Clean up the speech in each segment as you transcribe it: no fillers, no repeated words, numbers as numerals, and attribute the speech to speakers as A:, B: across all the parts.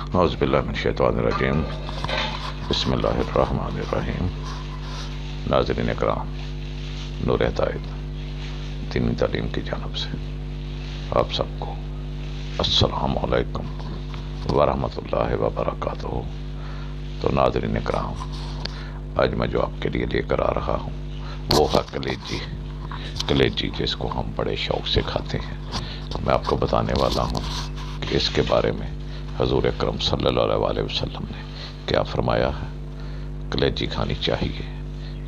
A: اعوذ باللہ من الشیطان الرجیم، بسم اللہ الرحمن الرحیم۔ ناظرین اکرام، نور ہدایت دینی تعلیم کی جانب سے آپ سب کو السلام علیکم ورحمۃ اللہ وبرکاتہ۔ تو ناظرین اکرام، آج میں جو آپ کے لیے لے کر آ رہا ہوں وہ ہے کلیجی جس کو ہم بڑے شوق سے کھاتے ہیں۔ میں آپ کو بتانے والا ہوں کہ اس کے بارے میں حضور اکرم صلی اللہ علیہ وسلم نے کیا فرمایا ہے، کلیجی کھانی چاہیے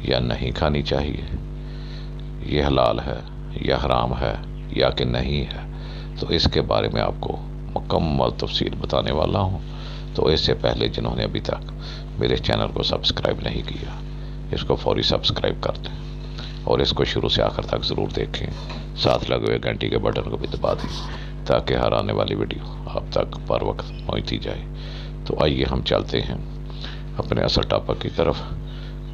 A: یا نہیں کھانی چاہیے، یہ حلال ہے یا حرام ہے یا کہ نہیں ہے۔ تو اس کے بارے میں آپ کو مکمل تفصیل بتانے والا ہوں۔ تو اس سے پہلے جنہوں نے ابھی تک میرے چینل کو سبسکرائب نہیں کیا، اس کو فوری سبسکرائب کر دیں اور اس کو شروع سے آخر تک ضرور دیکھیں، ساتھ لگے ہوئے گھنٹی کے بٹن کو بھی دبا دیں تاکہ ہر آنے والی ویڈیو آپ تک پر وقت پہنچتی جائے۔ تو آئیے ہم چلتے ہیں اپنے اصل ٹاپک کی طرف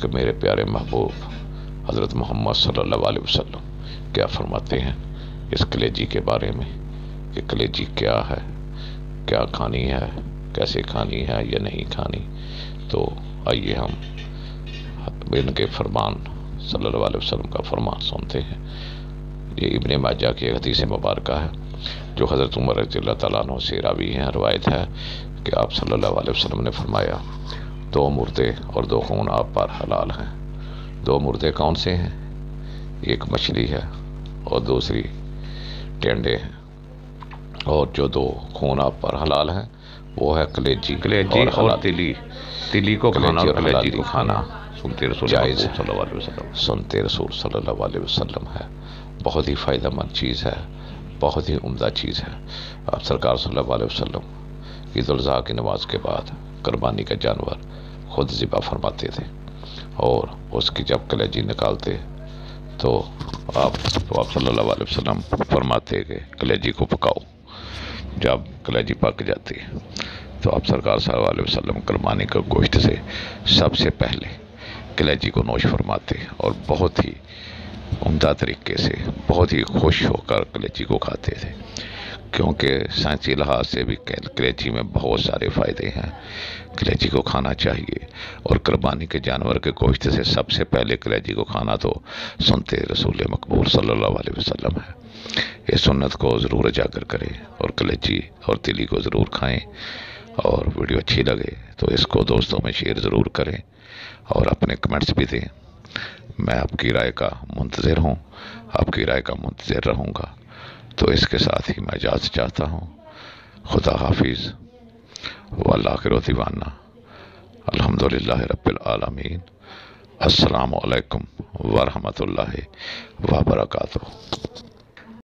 A: کہ میرے پیارے محبوب حضرت محمد صلی اللہ علیہ وسلم کیا فرماتے ہیں اس کلیجی کے بارے میں، کہ کلیجی کیا ہے، کیا کھانی ہے، کیسے کھانی ہے یا نہیں کھانی۔ تو آئیے ہم ان کے فرمان صلی اللہ علیہ وسلم کا فرمان سنتے ہیں۔ یہ ابن ماجہ کی حدیث مبارکہ ہے جو حضرت عمر رضی اللہ تعالیٰ عنہ سے راوی ہیں۔ روایت ہے کہ آپ صلی اللہ علیہ وسلم نے فرمایا، دو مردے اور دو خون آپ پر حلال ہیں۔ دو مردے کون سے ہیں؟ ایک مچھلی ہے اور دوسری ٹینڈے ہیں، اور جو دو خون آپ پر حلال ہیں وہ ہے کلیجی اور
B: تلی کو کھانا اور کلیجی کو
A: کھانا
B: سنتے رسول
A: جائز
B: صلی اللہ علیہ وسلم۔
A: سنتے رسول صلی اللہ علیہ وسلم ہے۔ بہت ہی فائدہ مند چیز ہے، بہت ہی عمدہ چیز ہے۔ آپ سرکار صلی اللہ علیہ وسلم عید الاضحیٰ کی نماز کے بعد قربانی کا جانور خود ذبح فرماتے تھے، اور اس کی جب کلیجی نکالتے تو آپ صلی اللہ علیہ وسلم فرماتے کہ کلیجی کو پکاؤ۔ جب کلیجی پک جاتی تو آپ سرکار صلی اللہ علیہ وسلم قربانی کا گوشت سے سب سے پہلے کلیجی کو نوش فرماتے اور بہت ہی عمدہ طریقے سے، بہت ہی خوش ہو کر کلیجی کو کھاتے تھے، کیونکہ سائنسی لحاظ سے بھی کلیجی میں بہت سارے فائدے ہیں۔ کلیجی کو کھانا چاہیے، اور قربانی کے جانور کے گوشت سے سب سے پہلے کلیجی کو کھانا تو سنتے رسول مقبول صلی اللہ علیہ وسلم ہے۔ اس سنت کو ضرور اجاگر کریں اور کلیجی اور تلی کو ضرور کھائیں، اور ویڈیو اچھی لگے تو اس کو دوستوں میں شیئر ضرور کریں اور اپنے کمنٹس بھی دیں۔ میں آپ کی رائے کا منتظر ہوں، آپ کی رائے کا منتظر رہوں گا۔ تو اس کے ساتھ ہی میں اجازت چاہتا ہوں۔ خدا حافظ والآخر دعوانا الحمدللہ رب العالمین۔ السلام علیکم ورحمۃ اللہ وبرکاتہ۔